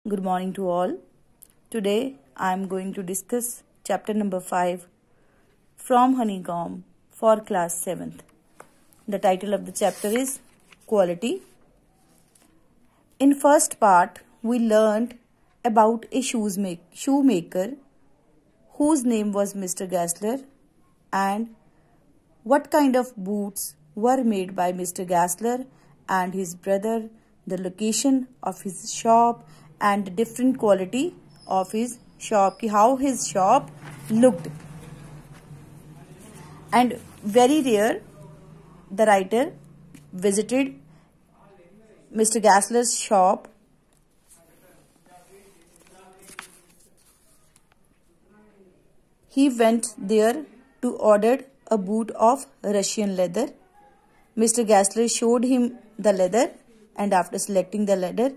Good morning to all. Today I am going to discuss chapter number 5 from Honeycomb for class 7th. The title of the chapter is Quality. In first part we learned about a shoemaker whose name was Mr. Gassler and what kind of boots were made by Mr. Gassler and his brother, the location of his shop and the different quality of his shop, how his shop looked. And very rare the writer visited Mr. Gassler's shop. He went there to order a boot of Russian leather. Mr. Gassler showed him the leather, and after selecting the leather,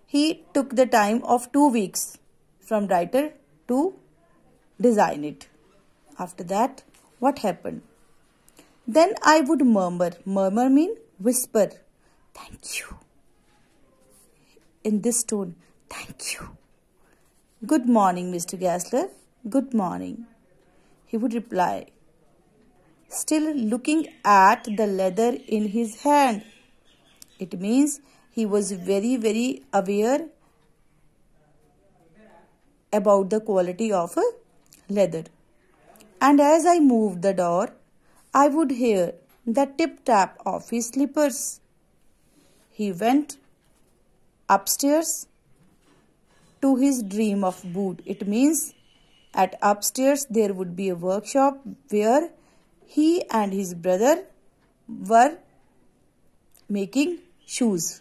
he took the time of 2 weeks from writer to design it. After that, what happened? Then I would murmur. Murmur mean whisper. Thank you. In this tone, thank you. Good morning, Mr. Gassler. Good morning. He would reply, still looking at the leather in his hand. It means he was very aware about the quality of leather. And as I moved the door, I would hear the tip-tap of his slippers. He went upstairs to his dream of boot. It means at upstairs there would be a workshop where he and his brother were making shoes.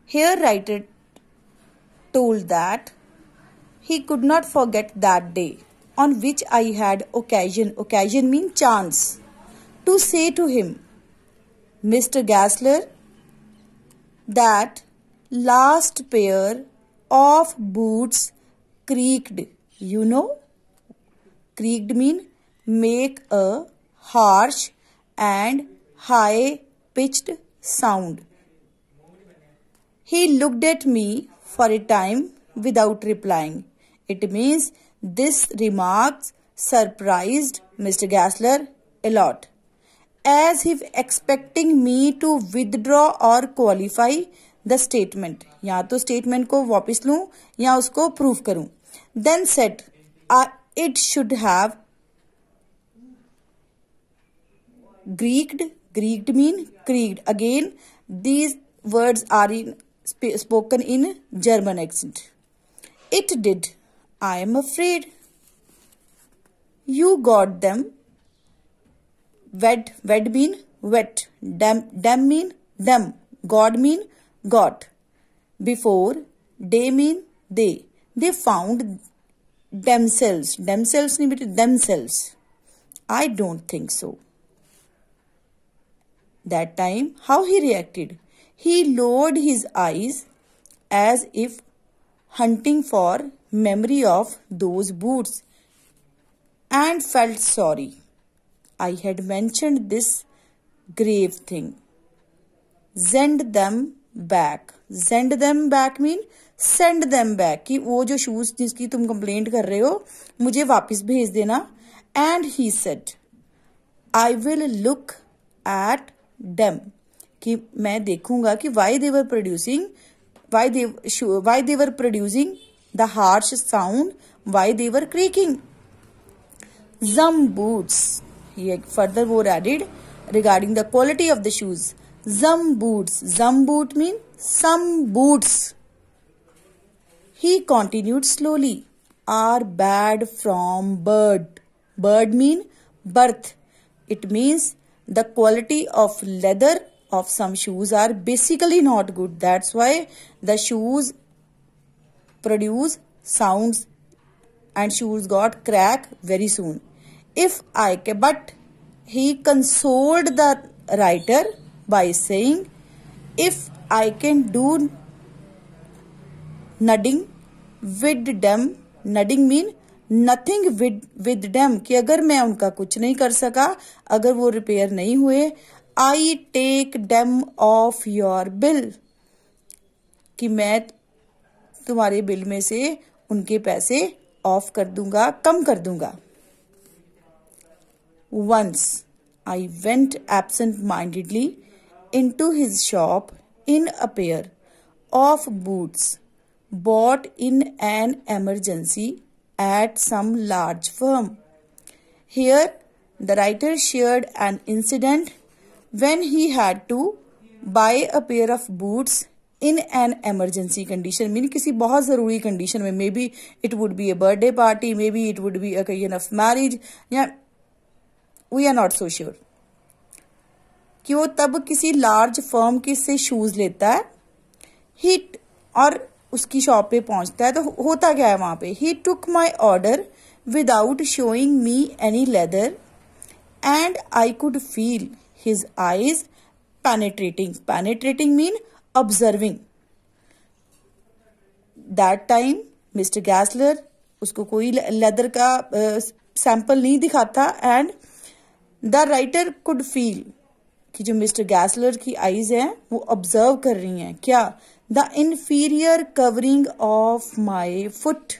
Here writer told that he could not forget that day on which I had occasion means chance, to say to him, Mr. Gassler, that last pair of boots creaked. You know, creaked mean make a harsh and high-pitched sound. He looked at me for a time without replying. It means this remark surprised Mr. Gassler a lot, as if expecting me to withdraw or qualify the statement. या तो statement को वापस लूं या उसको prove करूं. Then said, it should have creaked. Creaked mean creaked. Again, these words are spoken in German accent. It did. I am afraid. You got them. Wed mean wet. Them mean them. God mean got. Before, they mean they. They found themselves. Themselves mean themselves. I don't think so. That time, how he reacted? He lowered his eyes as if hunting for memory of those boots and felt sorry. I had mentioned this grave thing. Send them back. Send them back mean send them back. कि वो जो shoes जिसकी तुम complaint कर रहे हो मुझे वापस भेज देना. And he said, I will look at them. कि मैं देखूंगा कि why they were producing the harsh sound, why they were creaking. Some boots. He further were added regarding the quality of the shoes. Some boots. Some boot mean some boots. He continued slowly. Are bad from birth. Birth mean birth. It means the quality of leather of some shoes are basically not good. That's why the shoes produce sounds and shoes got crack very soon. But he consoled the writer by saying, if I can do nothing with them. Nothing mean nothing with them. कि अगर मैं उनका कुछ नहीं कर सका, अगर वो रिपेयर नहीं हुए, I take them off your bill, कि मैं तुम्हारे बिल में से उनके पैसे ऑफ कर दूंगा, कम कर दूंगा. Once I went absent-mindedly into his shop in a pair of boots bought in an emergency at some large firm. Here, the writer shared an incident when he had to buy a pair of boots in an emergency condition. Mean किसी बहुत ज़रूरी condition में, maybe it would be a birthday party, maybe it would be a occasion of marriage, या we are not so sure. कि वो तब किसी large firm के से shoes लेता है, हिट और उसकी शॉप पे पहुंचता है. तो होता क्या है वहां पे? He took my order without showing me any leather and I could feel his eyes penetrating. Penetrating mean observing. That time Mr. Gassler उसको कोई लेदर का सैंपल नहीं दिखाता and the writer could feel कि जो मिस्टर गैसलर की eyes हैं वो ऑब्जर्व कर रही हैं क्या? The inferior covering of my foot.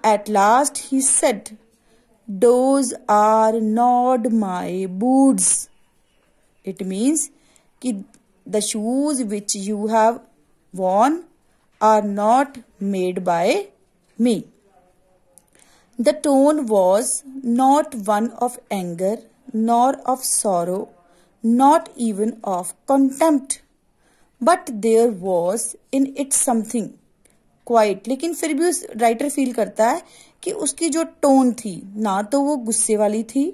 At last he said, those are not my boots. It means कि the shoes which you have worn are not made by me. The tone was not one of anger nor of sorrow, not even of contempt, but there was in it something quite. लेकिन फिर भी उस writer feel करता है कि उसकी जो tone थी, ना तो वो गुस्से वाली थी,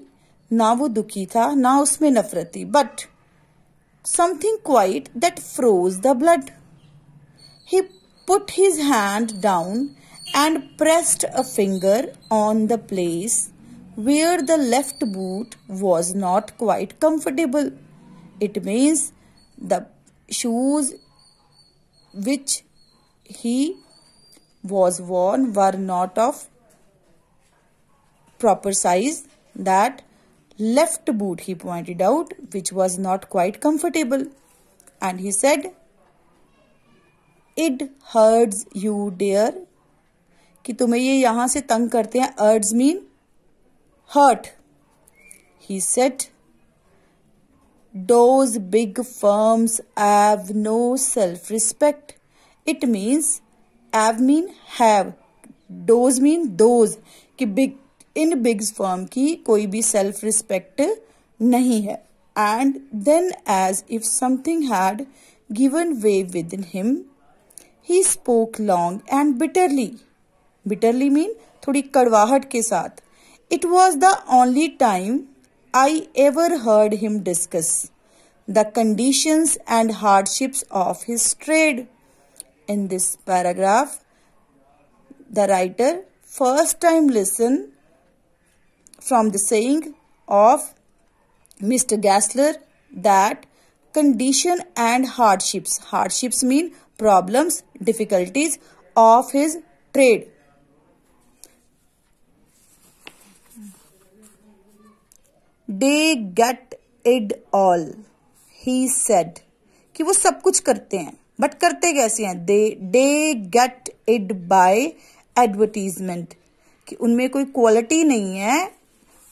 ना वो दुखी था, ना उसमें नफरत थी, but something quite that froze the blood. He put his hand down and pressed a finger on the place where the left boot was not quite comfortable. It means the shoes which he was worn were not of proper size. That left boot, he pointed out, which was not quite comfortable. And he said, "It hurts you, dear." कि तुम्हें ये यहाँ से तंग करते हैं. Hurts mean hurt. He said, those big firms have no self-respect. It means have mean have, those mean those, कि big in big firm की कोई भी self respect नहीं है. And then as if something had given way within him, he spoke long and bitterly. Bitterly mean थोड़ी कड़वाहट के साथ. It was the only time I ever heard him discuss the conditions and hardships of his trade. In this paragraph, the writer first time listened from the saying of Mr. Gassler that condition and hardships. Hardships mean problems, difficulties of his trade. They get it all, he said. कि वो सब कुछ करते हैं, but करते कैसे हैं? They get it by advertisement. कि उनमें कोई क्वालिटी नहीं है,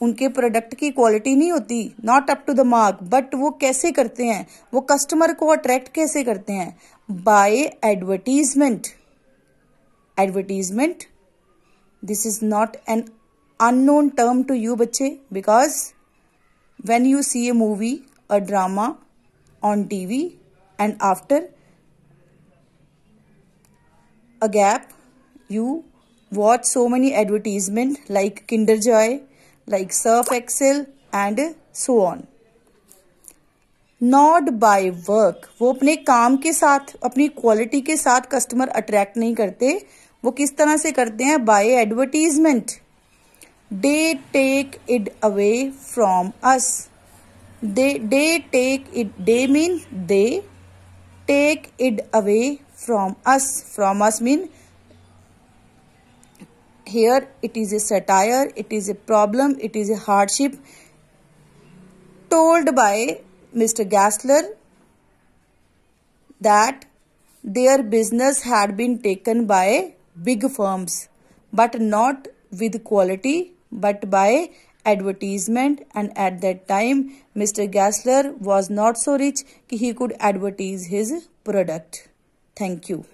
उनके प्रोडक्ट की क्वालिटी नहीं होती, not up to the mark. But वो कैसे करते हैं? वो कस्टमर को अट्रैक्ट कैसे करते हैं? By advertisement. Advertisement, this is not an unknown term to you बच्चे, because when you see a movie, a drama on TV, and after a gap you watch so many advertisement like Kinder Joy, like Surf Excel and so on. Not by work. वो अपने काम के साथ, अपनी quality के साथ customer attract नहीं करते. वो किस तरह से करते हैं? By advertisement. They take it away from us. They take it. They mean they take it away from us. From us mean here it is a satire. It is a problem. It is a hardship. told by Mr. Gassler that their business had been taken by big firms, but not with quality, but by advertisement. And at that time, Mr. Gassler was not so rich that he could advertise his product. Thank you.